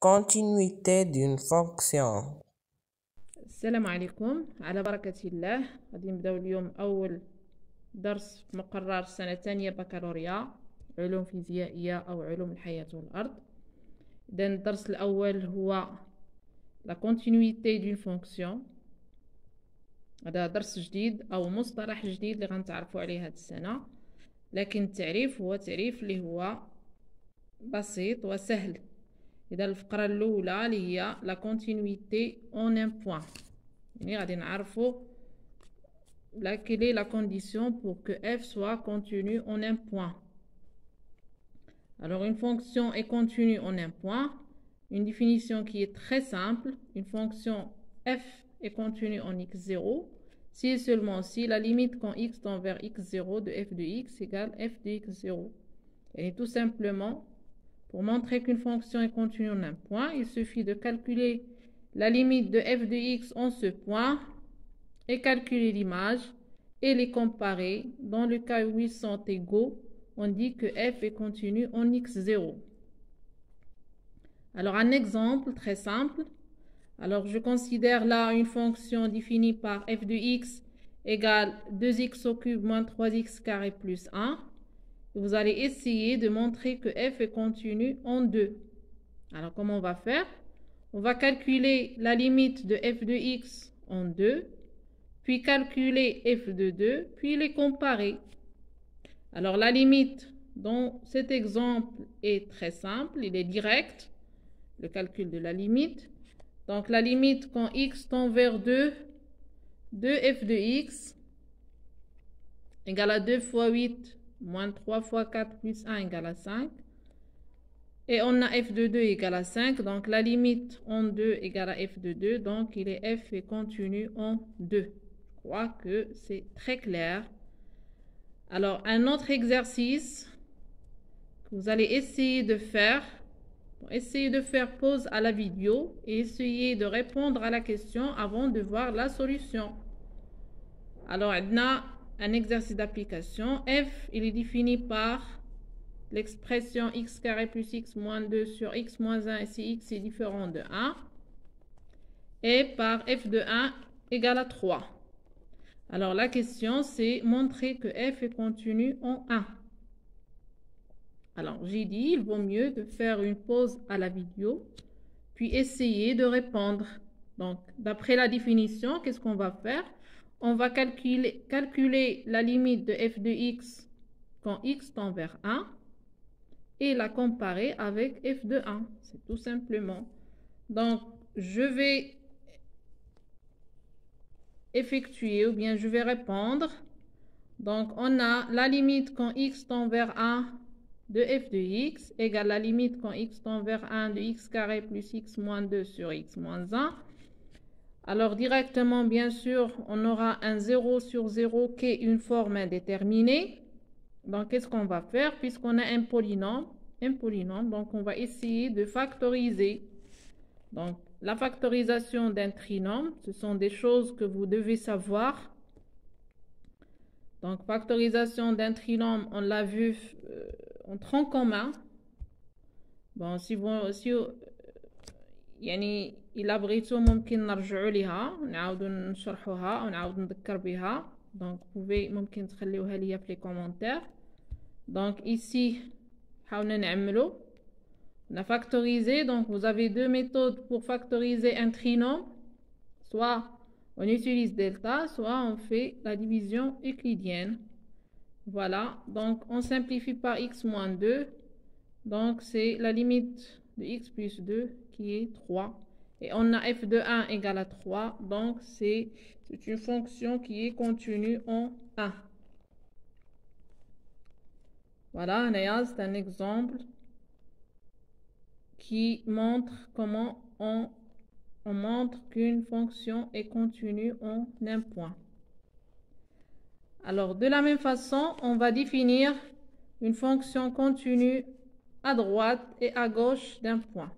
Continuité d'une fonction. السلام عليكم على بركة الله. غادي نبداو اليوم أول درس في مقرر السنة الثانية بكالوريا علوم فيزيائية أو علوم الحياة والأرض. إذا الدرس الأول هو la continuité d'une fonction. هذا درس جديد أو مصطلح جديد اللي غنتعرفوا عليه هاد السنة، لكن التعريف هو تعريف اللي هو بسيط وسهل. إذا الفقرة الأولى اللي هي la continuité en un point، يعني غادي نعرفوا quelle est la condition pour que f soit continue en un point. Alors une fonction est continue en un point, une définition qui est très simple. Une fonction f est continue en x0 si et seulement si la limite quand x tend vers x0 de f de x égale f de x0. Et tout simplement, pour montrer qu'une fonction est continue en un point, il suffit de calculer la limite de f de x en ce point et calculer l'image et les comparer. Dans le cas où ils sont égaux, on dit que f est continue en x0. Alors un exemple très simple. Alors je considère là une fonction définie par f de x égale 2x au cube moins 3x carré plus 1. Vous allez essayer de montrer que f est continue en 2. Alors comment on va faire? On va calculer la limite de f de x en 2, puis calculer f de 2, puis les comparer. Alors la limite dans cet exemple est très simple, il est direct, le calcul de la limite. Donc la limite quand x tend vers 2, 2f de x égale à 2 fois 8 moins 3 fois 4 plus 1 égale à 5. Et on a f de 2 égale à 5. Donc la limite en 2 égale à f de 2. Donc il est f est continu en 2. Je crois que c'est très clair. Alors un autre exercice que vous allez essayer de faire. Essayez de faire pause à la vidéo et essayez de répondre à la question avant de voir la solution. Alors on a un exercice d'application. F, il est défini par l'expression x carré plus x moins 2 sur x moins 1 si x est différent de 1. Et par f de 1 égale à 3. Alors la question c'est montrer que f est continu en 1. Alors j'ai dit il vaut mieux de faire une pause à la vidéo puis essayer de répondre. Donc d'après la définition, qu'est-ce qu'on va faire? On va calculer la limite de f de x quand x tend vers 1 et la comparer avec f de 1. C'est tout simplement. Donc, je vais effectuer ou bien je vais répondre. Donc, on a la limite quand x tend vers 1 de f de x égale la limite quand x tend vers 1 de x carré plus x moins 2 sur x moins 1. Alors directement, bien sûr, on aura un 0 sur 0 qui est une forme indéterminée. Donc, qu'est-ce qu'on va faire? Puisqu'on a un polynôme, donc on va essayer de factoriser. Donc, la factorisation d'un trinôme, ce sont des choses que vous devez savoir. Donc, factorisation d'un trinôme, on l'a vu en tronc commun. Bon, يعني إلا بغيتو ممكن نرجعوا ليها نعاودو نشرحوها أو نعاود نذكر بها. Donc pouvez ممكن تخليوها ليا في les commentaires. Donc ici حاولنا نعملو on a factorisé. Donc vous avez deux méthodes pour factoriser un trinôme. Soit on utilise delta, soit on fait la division euclidienne. Voilà, donc on simplifie par x moins 2. Donc c'est la limite de x plus 2 qui est 3. Et on a f de 1 égale à 3. Donc c'est une fonction qui est continue en 1. Voilà, c'est un exemple qui montre comment on montre qu'une fonction est continue en un point. Alors de la même façon, on va définir une fonction continue à droite et à gauche d'un point.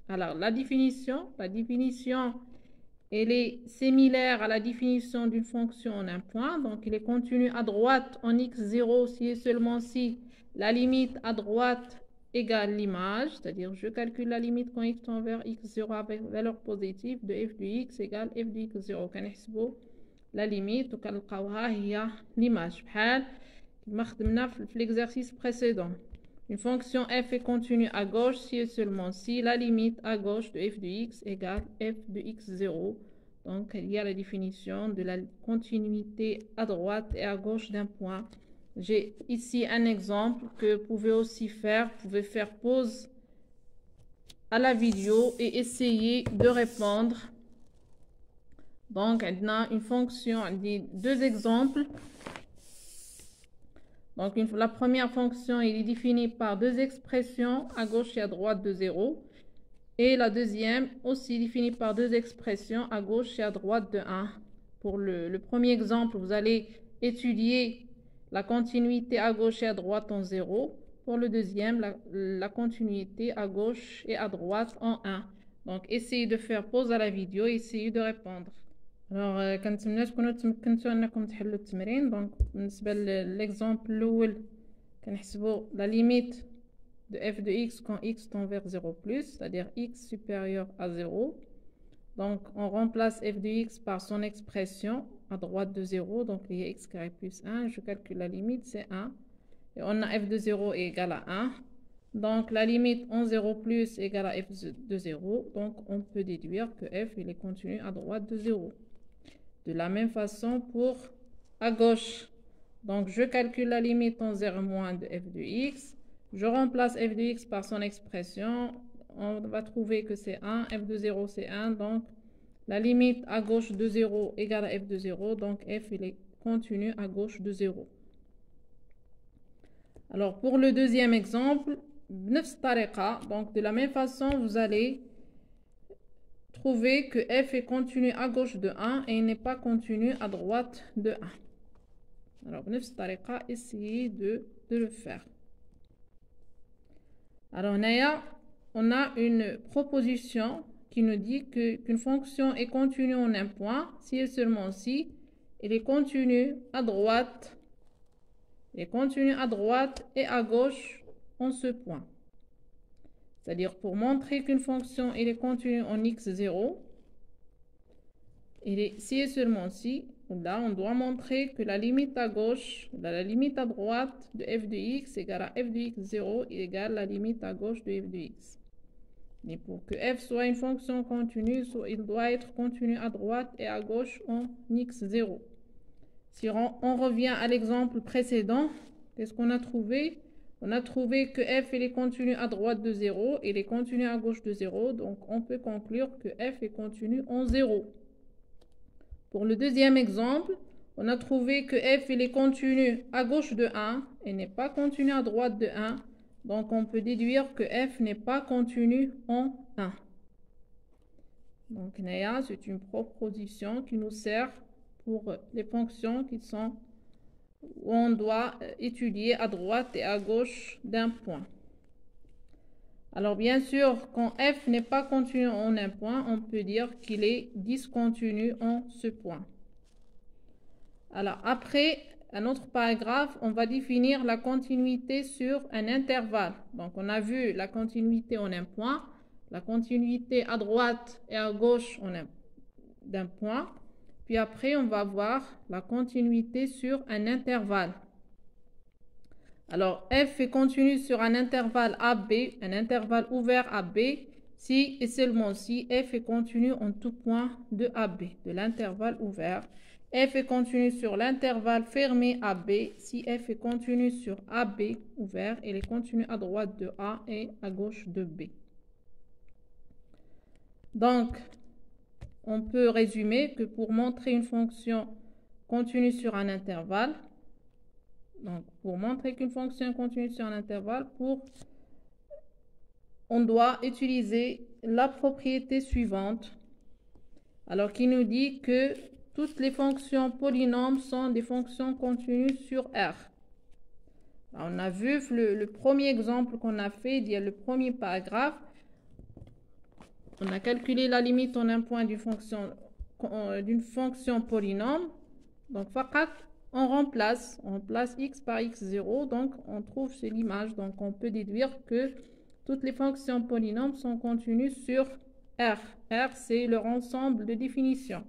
Alors la définition, elle est similaire à la définition d'une fonction en un point. Donc il est continu à droite en x0 si et seulement si la limite à droite égale l'image, c'est-à-dire je calcule la limite quand x tend vers x0 avec valeur positive de f de x égale f de x0. كنحسبوا la limite وكنلقاوها هي l'image بحال ما خدمنا في l'exercice précédent. Une fonction f est continue à gauche si et seulement si la limite à gauche de f de x égale f de x0. Donc, il y a la définition de la continuité à droite et à gauche d'un point. J'ai ici un exemple que vous pouvez aussi faire. Vous pouvez faire pause à la vidéo et essayer de répondre. Donc, on a une fonction, deux exemples. Donc, la première fonction, elle est définie par deux expressions à gauche et à droite de 0. Et la deuxième, aussi définie par deux expressions à gauche et à droite de 1. Pour le premier exemple, vous allez étudier la continuité à gauche et à droite en 0. Pour le deuxième, la continuité à gauche et à droite en 1. Donc, essayez de faire pause à la vidéo et essayez de répondre. Alors, كنتمنى تكونوا تمكنتوا انكم تحلوا التمرين. دونك بالنسبه للاكزامبل الاول كنحسبوا la limite de f de x quand x tend vers 0 plus, c'est-à-dire x supérieur à 0. Donc, on remplace f de x par son expression à droite de 0. Donc, il y a x carré plus 1. Je calcule la limite, c'est 1. Et on a f de 0 est égal à 1. Donc, la limite en 0 plus égale à f de 0. Donc, on peut déduire que f il est continu à droite de 0. De la même façon pour à gauche. Donc, je calcule la limite en 0 moins de f de x. Je remplace f de x par son expression. On va trouver que c'est 1. F de 0, c'est 1. Donc, la limite à gauche de 0 égale à f de 0. Donc, f il est continu à gauche de 0. Alors, pour le deuxième exemple, donc de la même façon, vous allez trouver que f est continu à gauche de 1 et il n'est pas continu à droite de 1. Alors, essayez de le faire. Alors, on a une proposition qui nous dit qu'une fonction est continue en un point, si et seulement si elle est continue à droite, et à gauche en ce point. C'est-à-dire, pour montrer qu'une fonction elle est continue en x0, si et seulement si, là, on doit montrer que la limite à gauche, la limite à droite de f de x égale à f de x0 égale la limite à gauche de f de x. Mais pour que f soit une fonction continue, il doit être continu à droite et à gauche en x0. Si on revient à l'exemple précédent, qu'est-ce qu'on a trouvé? On a trouvé que f il est continu à droite de 0 et il est continu à gauche de 0. Donc, on peut conclure que f est continu en 0. Pour le deuxième exemple, on a trouvé que f il est continu à gauche de 1 et n'est pas continu à droite de 1. Donc, on peut déduire que f n'est pas continu en 1. Donc, c'est une proposition qui nous sert pour les fonctions qui sont où on doit étudier à droite et à gauche d'un point. Alors, bien sûr, quand f n'est pas continu en un point, on peut dire qu'il est discontinu en ce point. Alors, après, un autre paragraphe, on va définir la continuité sur un intervalle. Donc, on a vu la continuité en un point, la continuité à droite et à gauche d'un point. Puis après, on va voir la continuité sur un intervalle. Alors, f est continu sur un intervalle AB, un intervalle ouvert AB, si et seulement si f est continu en tout point de AB, de l'intervalle ouvert. F est continu sur l'intervalle fermé AB, si f est continu sur AB ouvert, il est continu à droite de A et à gauche de B. Donc, on peut résumer que pour montrer une fonction continue sur un intervalle, donc pour montrer qu'une fonction est continue sur un intervalle, on doit utiliser la propriété suivante. Alors, qui nous dit que toutes les fonctions polynômes sont des fonctions continues sur R. Alors, on a vu le premier exemple qu'on a fait, il y a le premier paragraphe. On a calculé la limite en un point d'une fonction polynôme. Donc, on remplace x par x0, donc on trouve c'est l'image, donc on peut déduire que toutes les fonctions polynômes sont continues sur R. R, c'est leur ensemble de définition.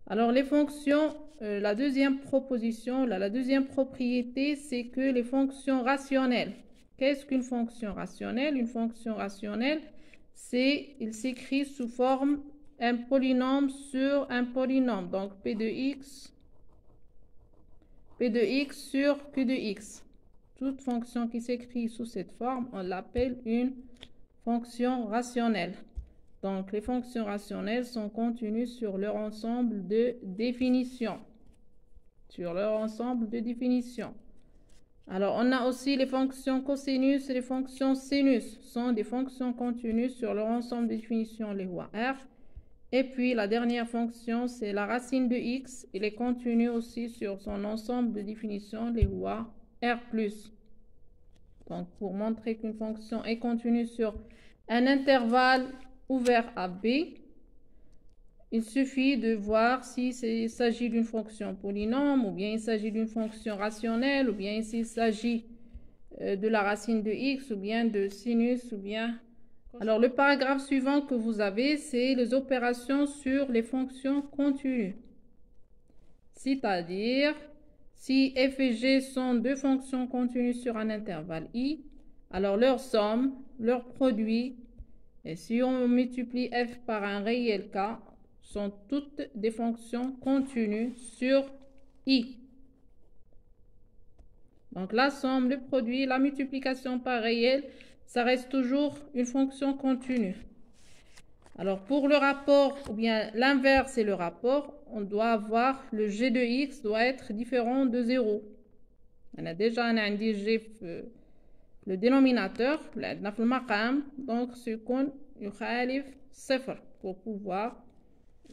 Alors les fonctions, la deuxième proposition, la deuxième propriété, c'est que les fonctions rationnelles. Qu'est-ce qu'une fonction rationnelle? Une fonction rationnelle, il s'écrit sous forme un polynôme sur un polynôme. Donc P de x sur Q de x. Toute fonction qui s'écrit sous cette forme, on l'appelle une fonction rationnelle. Donc, les fonctions rationnelles sont continues sur leur ensemble de définitions. Alors, on a aussi les fonctions cosinus et les fonctions sinus. Ce sont des fonctions continues sur leur ensemble de définitions, les voies R. Et puis, la dernière fonction, c'est la racine de x. Elle est continue aussi sur son ensemble de définitions, les voies R+. Donc, pour montrer qu'une fonction est continue sur un intervalle ouvert à B, il suffit de voir s'il s'agit d'une fonction polynôme, ou bien il s'agit d'une fonction rationnelle, ou bien s'il s'agit de la racine de x, ou bien de sinus, ou bien... Alors, le paragraphe suivant que vous avez, c'est les opérations sur les fonctions continues. C'est-à-dire, si f et g sont deux fonctions continues sur un intervalle i, alors leur somme, leur produit, et si on multiplie f par un réel k, sont toutes des fonctions continues sur i. Donc la somme, le produit, la multiplication par réel, ça reste toujours une fonction continue. Alors pour le rapport, ou bien l'inverse et le rapport, on doit avoir le g de x doit être différent de 0. On a déjà un g le dénominateur, donc ce qu'on يخالف صفر pour pouvoir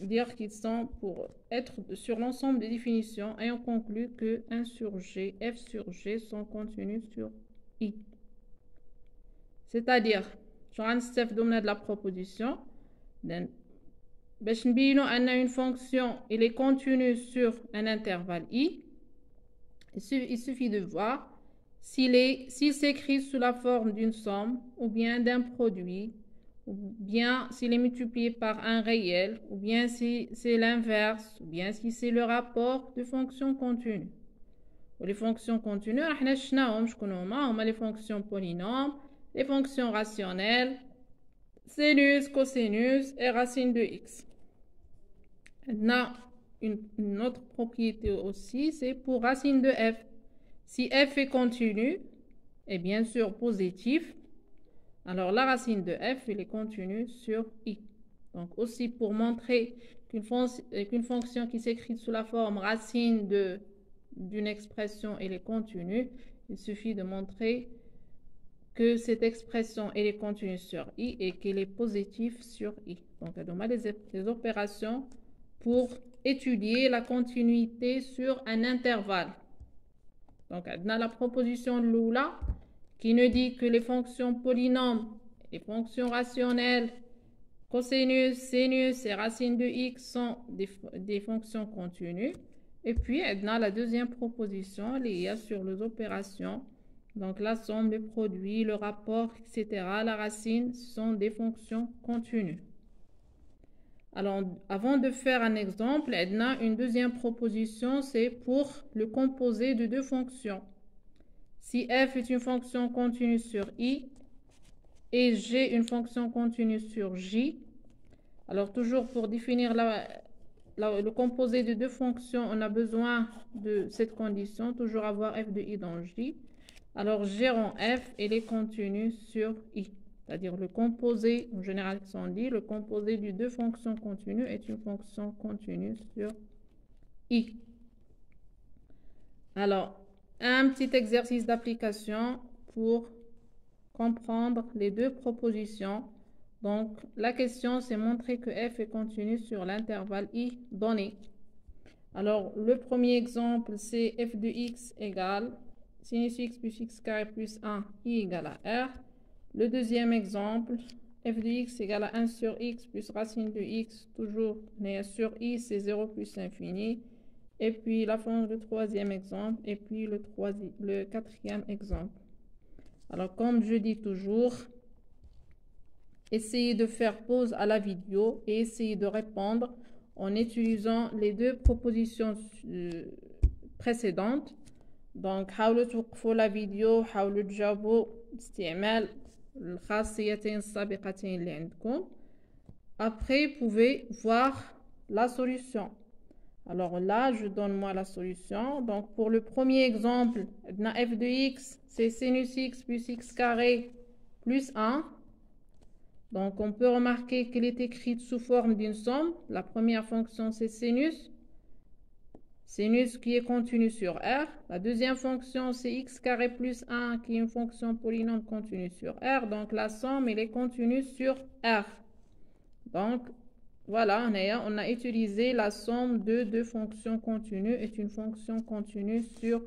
dire qu'ils sont pour être sur l'ensemble des définitions et on conclut que 1 sur g, f sur g sont contenus sur i. C'est-à-dire, je vais de la proposition. On a une fonction, elle est contenue sur un intervalle i. Il suffit de voir s'il s'écrit sous la forme d'une somme ou bien d'un produit, ou bien s'il est multiplié par un réel, ou bien si c'est l'inverse, ou bien si c'est le rapport de fonctions continues. Les fonctions continues, on a les fonctions polynômes, les fonctions rationnelles, sinus, cosinus et racine de x. On a une autre propriété aussi, c'est pour racine de f. Si f est continu, et bien sûr positif, alors la racine de f, elle est continue sur i. Donc aussi pour montrer qu'une fonction qui s'écrit sous la forme racine d'une expression, elle est continue, il suffit de montrer que cette expression, elle est continue sur i et qu'elle est positive sur i. Donc on a des opérations pour étudier la continuité sur un intervalle. Donc, on a la proposition de Lula qui nous dit que les fonctions polynômes, les fonctions rationnelles, cosinus, sinus et racine de x sont des fonctions continues. Et puis, on a la deuxième proposition liée sur les opérations. Donc, la somme, le produit, le rapport, etc. La racine sont des fonctions continues. Alors, avant de faire un exemple, on a une deuxième proposition, c'est pour le composé de deux fonctions. Si f est une fonction continue sur i et g une fonction continue sur j, alors toujours pour définir le composé de deux fonctions, on a besoin de cette condition, toujours avoir f de i dans j. Alors, g en f, elle est continue sur i. C'est-à-dire le composé, en général, on dit, le composé de deux fonctions continues est une fonction continue sur i. Alors, un petit exercice d'application pour comprendre les deux propositions. Donc, la question, c'est montrer que f est continue sur l'intervalle i donné. Alors, le premier exemple, c'est f de x égale sinus x plus x carré plus 1, i égale à r. Le deuxième exemple, f de x égale à 1 sur x plus racine de x, toujours mais sur i, c'est 0 plus infini. et puis le troisième exemple, et puis le quatrième exemple. Alors, comme je dis toujours, essayez de faire pause à la vidéo et essayez de répondre en utilisant les deux propositions précédentes. Donc, حاولوا توقفوا la vidéo، حاولوا تجاوبوا باستعمال الخاصيتين السابقتين اللي عندكم. Après, vous pouvez voir la solution. Alors là, je donne moi la solution. Donc, pour le premier exemple, f de x, c'est sinus x plus x carré plus 1. Donc, on peut remarquer qu'elle est écrite sous forme d'une somme. La première fonction, c'est sinus. Sinus qui est continu sur R. La deuxième fonction, c'est x carré plus 1 qui est une fonction polynôme continue sur R. Donc, la somme, elle est continue sur R. Donc, voilà, on a utilisé la somme de deux fonctions continues est une fonction continue sur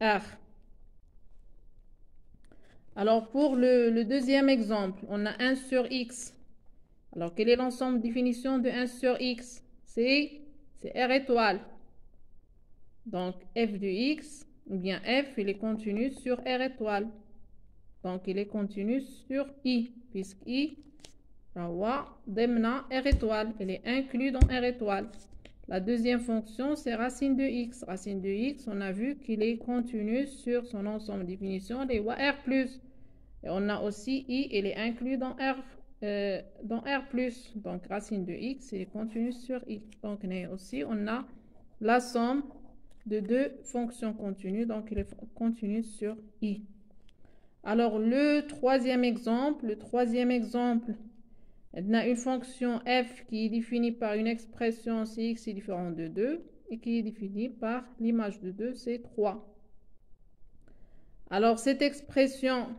R. Alors, pour le deuxième exemple, on a 1 sur x. Alors, quel est l'ensemble de définition de 1 sur x? C'est R étoile. Donc, f de x, ou bien f, il est continu sur R étoile. Donc, il est continu sur I, puisque I, R étoile, il est inclus dans R étoile. La deuxième fonction, c'est racine de x. Racine de x, on a vu qu'il est continu sur son ensemble de définition, les R+. Et on a aussi I, il est inclus dans R+. Donc, racine de x, il est continu sur I. Donc, aussi, on a la somme de deux fonctions continues, donc il est continu sur I. Alors, le troisième exemple, on a une fonction f qui est définie par une expression si x est différent de 2 et qui est définie par l'image de 2, c'est 3. Alors, cette expression,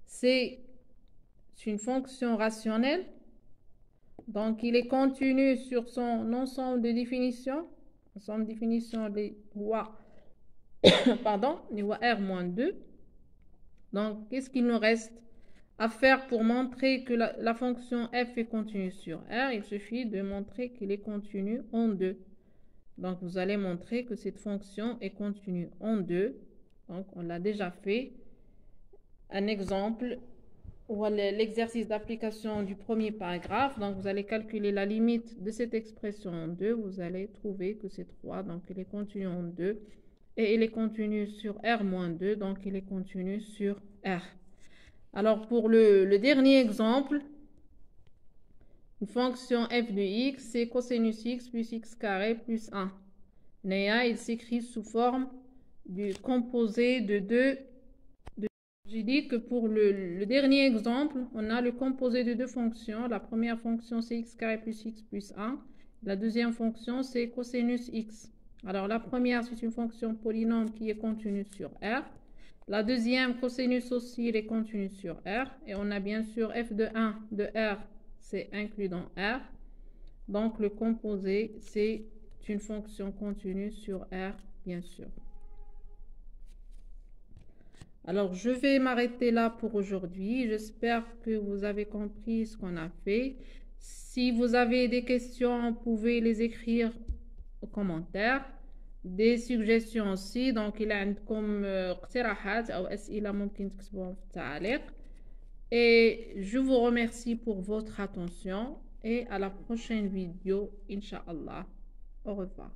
c'est une fonction rationnelle. Donc, il est continu sur son ensemble de définitions. Ensemble de définition des lois, les lois R-2. Donc, qu'est-ce qu'il nous reste à faire pour montrer que la fonction f est continue sur R? Il suffit de montrer qu'il est continu en 2. Donc, vous allez montrer que cette fonction est continue en 2. Donc, on l'a déjà fait. Un exemple, ou l'exercice d'application du premier paragraphe. Donc, vous allez calculer la limite de cette expression en 2. Vous allez trouver que c'est 3. Donc, il est continu en 2. Et il est continu sur R-2. Donc, il est continu sur R. Alors, pour le dernier exemple, une fonction f de x, c'est cosinus x plus x carré plus 1. Néa, il s'écrit sous forme du composé de 2. J'ai dit que pour le dernier exemple, on a le composé de deux fonctions. La première fonction, c'est x carré plus x plus 1. La deuxième fonction, c'est cosinus x. Alors, la première, c'est une fonction polynôme qui est continue sur R. La deuxième, cosinus aussi, il est continu sur R. Et on a bien sûr f de 1 de R, c'est inclus dans R. Donc, le composé, c'est une fonction continue sur R, bien sûr. Alors, je vais m'arrêter là pour aujourd'hui. J'espère que vous avez compris ce qu'on a fait. Si vous avez des questions, vous pouvez les écrire aux commentaires. Des suggestions aussi. Donc, il y a عندكم اقتراحات أو أسئلة ممكن تكتبوهم في التعليق. Et je vous remercie pour votre attention et à la prochaine vidéo, Inch'Allah. Au revoir.